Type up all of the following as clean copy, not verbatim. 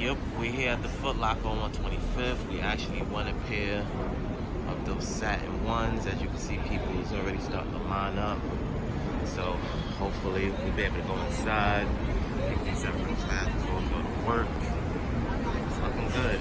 Yep, we're here at the Foot Locker on 125th. We actually want a pair of those satin ones. As you can see, people is already starting to line up. So hopefully we'll be able to go inside, pick these up real fast before we go to work. It's looking good.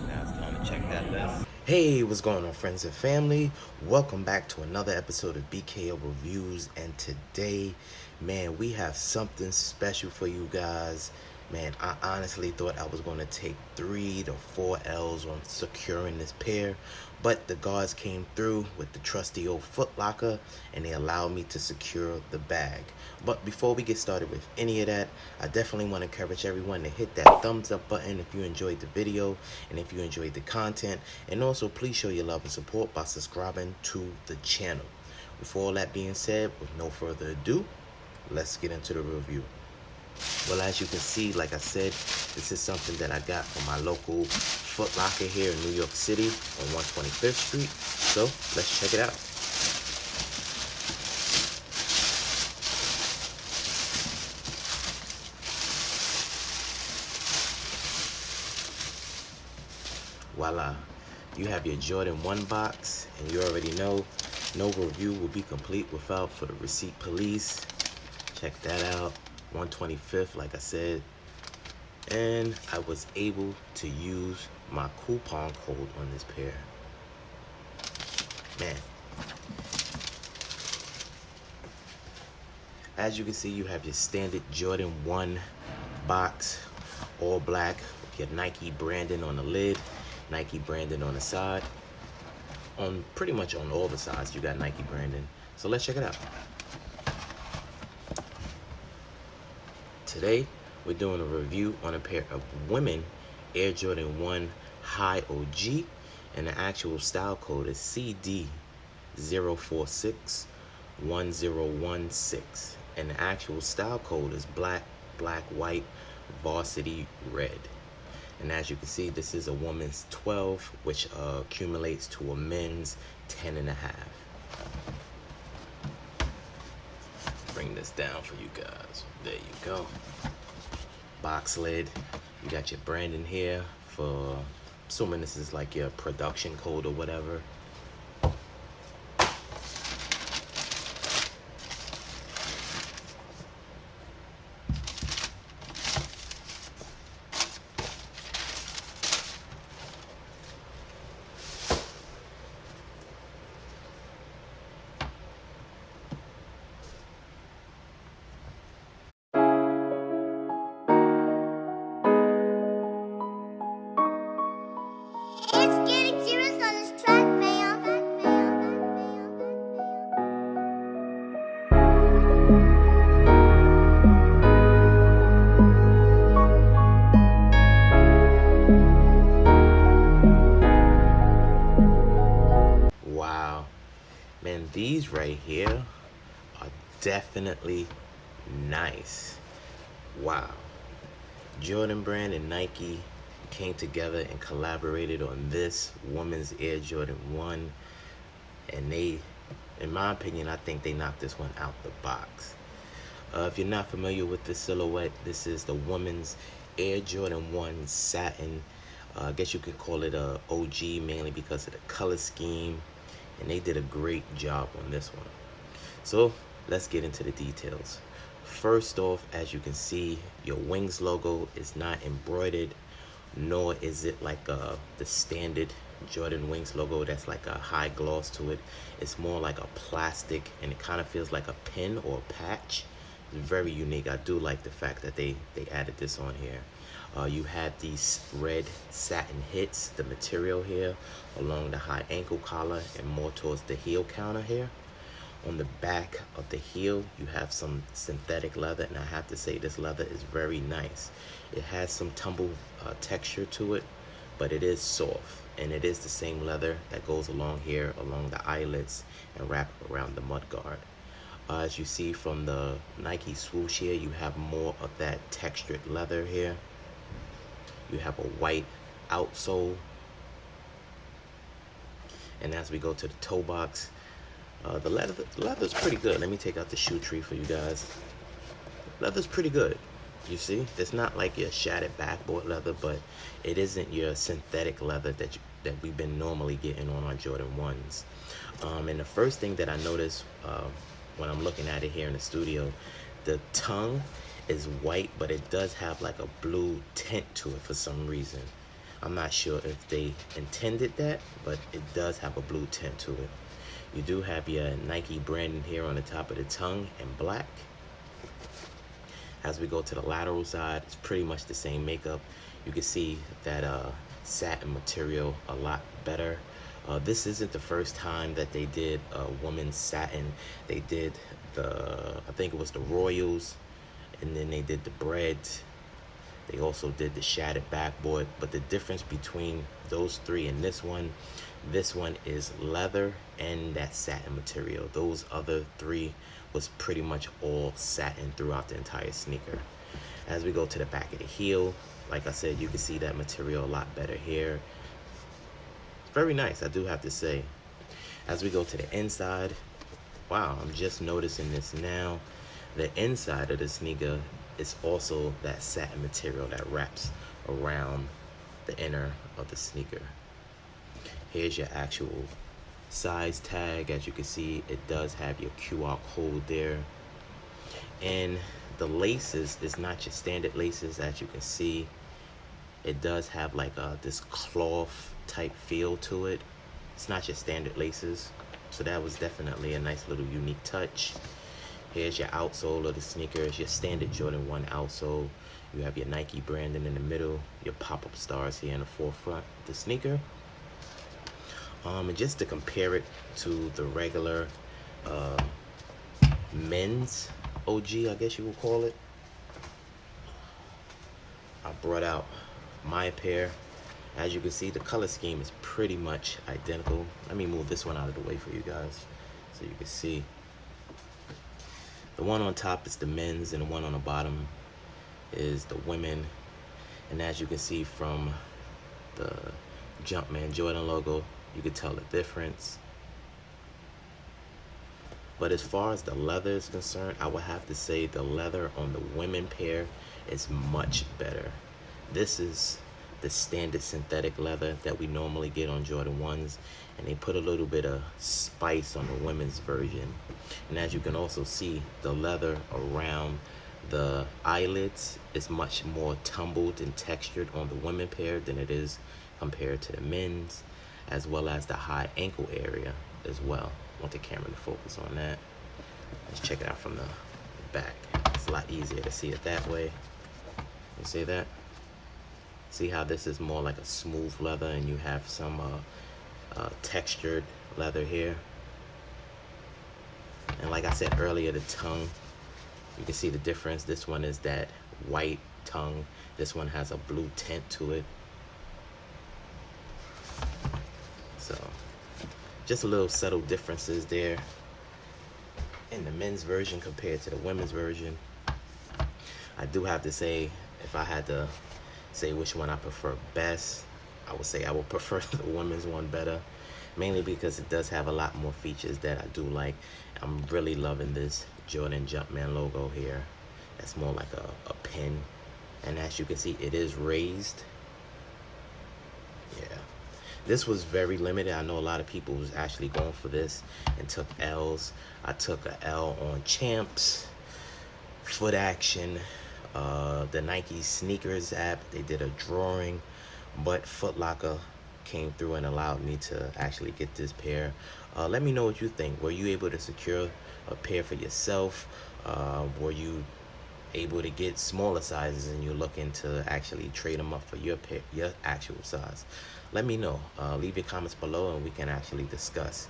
Now it's time to check that list. Hey, what's going on, friends and family? Welcome back to another episode of BKO Reviews. And today, man, we have something special for you guys. Man, I honestly thought I was going to take 3 to 4 L's on securing this pair, but the guards came through with the trusty old Foot Locker and they allowed me to secure the bag. But before we get started with any of that, I definitely want to encourage everyone to hit that thumbs up button if you enjoyed the video and if you enjoyed the content, and also please show your love and support by subscribing to the channel. With all that being said, with no further ado, let's get into the review. Well, as you can see, like I said, this is something that I got from my local Foot Locker here in New York City on 125th Street. So let's check it out. Voila, you have your Jordan 1 box, and you already know no review will be complete without for the receipt police. Check that out. 125th, like I said, and I was able to use my coupon code on this pair. Man, as you can see, you have your standard Jordan 1 box, all black, with your Nike branding on the lid, Nike branding on the side. On pretty much on all the sides, you got Nike branding. So let's check it out. Today, we're doing a review on a pair of women Air Jordan 1 High OG, and the actual style code is CD0461016, and the actual style code is black, white, varsity red. And as you can see, this is a woman's 12, which accumulates to a men's 10.5. Bring this down for you guys. There you go. Box lid. You got your branding here for, assuming this is like your production code or whatever. Wow, man, these right here are definitely nice. Wow, Jordan Brand and Nike came together and collaborated on this woman's Air Jordan 1, and they, in my opinion, I think they knocked this one out the box. If you're not familiar with this silhouette, this is the woman's Air Jordan 1 Satin. I guess you could call it a OG, mainly because of the color scheme, and they did a great job on this one. So let's get into the details. First off, as you can see, your wings logo is not embroidered, nor is it like the standard Jordan wings logo that's like a high gloss to it. It's more like a plastic, and it kind of feels like a pin or a patch. It's very unique. I do like the fact that they added this on here. You had these red satin hits, the material here, along the high ankle collar and more towards the heel counter here. On the back of the heel, you have some synthetic leather, and I have to say this leather is very nice. It has some tumble texture to it, but it is soft, and it is the same leather that goes along here, along the eyelets, and wrap around the mudguard. As you see from the Nike swoosh here, you have more of that textured leather here. You have a white outsole And as we go to the toe box, the leather's pretty good. Let me take out the shoe tree for you guys. Leather's pretty good. You see, it's not like your shattered backboard leather, but it isn't your synthetic leather that we've been normally getting on our Jordan 1s. And the first thing that I noticed when I'm looking at it here in the studio, the tongue is white, but it does have like a blue tint to it for some reason. I'm not sure if they intended that, but it does have a blue tint to it. You do have your Nike branding here on the top of the tongue in black. As we go to the lateral side, it's pretty much the same makeup. You can see that satin material a lot better. This isn't the first time that they did women's satin. They did I think it was the Royals, and then they did the Breads. They also did the shattered backboard, but the difference between those three and this one is leather and that satin material. Those other three was pretty much all satin throughout the entire sneaker. As we go to the back of the heel, like I said, you can see that material a lot better here. It's very nice, I do have to say. As we go to the inside, wow, I'm just noticing this now. The inside of the sneaker is also that satin material that wraps around the inner of the sneaker. Here's your actual size tag. As you can see, it does have your QR code there. And the laces is not your standard laces. As you can see, it does have like this cloth type feel to it. It's not your standard laces. So that was definitely a nice little unique touch. Here's your outsole of the sneaker. It's your standard Jordan 1 outsole. You have your Nike branding in the middle, your pop-up stars here in the forefront of the sneaker. And just to compare it to the regular men's OG, I guess you would call it, I brought out my pair. As you can see, the color scheme is pretty much identical. Let me move this one out of the way for you guys so you can see. The one on top is the men's and the one on the bottom is the women. And as you can see from the Jumpman Jordan logo, you can tell the difference. But as far as the leather is concerned, I would have to say the leather on the women pair is much better. This is the standard synthetic leather that we normally get on Jordan 1s, and they put a little bit of spice on the women's version. And as you can also see, the leather around the eyelids is much more tumbled and textured on the women pair than it is compared to the men's, as well as the high ankle area as well. I want the camera to focus on that. Let's check it out from the back. It's a lot easier to see it that way. You see that? See how this is more like a smooth leather, and you have some textured leather here. And like I said earlier, the tongue, you can see the difference. This one is that white tongue. This one has a blue tint to it. So just a little subtle differences there in the men's version compared to the women's version. I do have to say, if I had to say which one I prefer best, I would say I would prefer the women's one better, mainly because it does have a lot more features that I do like. I'm really loving this Jordan Jumpman logo here. That's more like a pin, and as you can see, it is raised. Yeah, this was very limited. I know a lot of people was actually going for this and took L's. I took a L on Champs, Foot Action, the Nike Sneakers app. They did a drawing, but Foot Locker came through and allowed me to actually get this pair. Let me know what you think. Were you able to secure a pair for yourself? Were you able to get smaller sizes and you're looking to actually trade them up for your pair, your actual size? Let me know. Leave your comments below and we can actually discuss.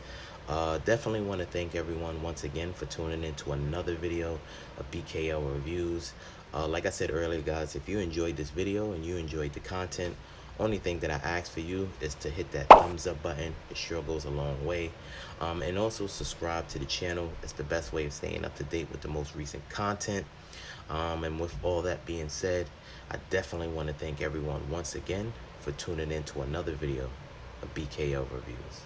Definitely want to thank everyone once again for tuning in to another video of BKL Reviews. Like I said earlier, guys, if you enjoyed this video and you enjoyed the content, only thing that I ask for you is to hit that thumbs up button. It sure goes a long way. And also subscribe to the channel. It's the best way of staying up to date with the most recent content. And with all that being said, I definitely want to thank everyone once again for tuning in to another video of BKL Reviews.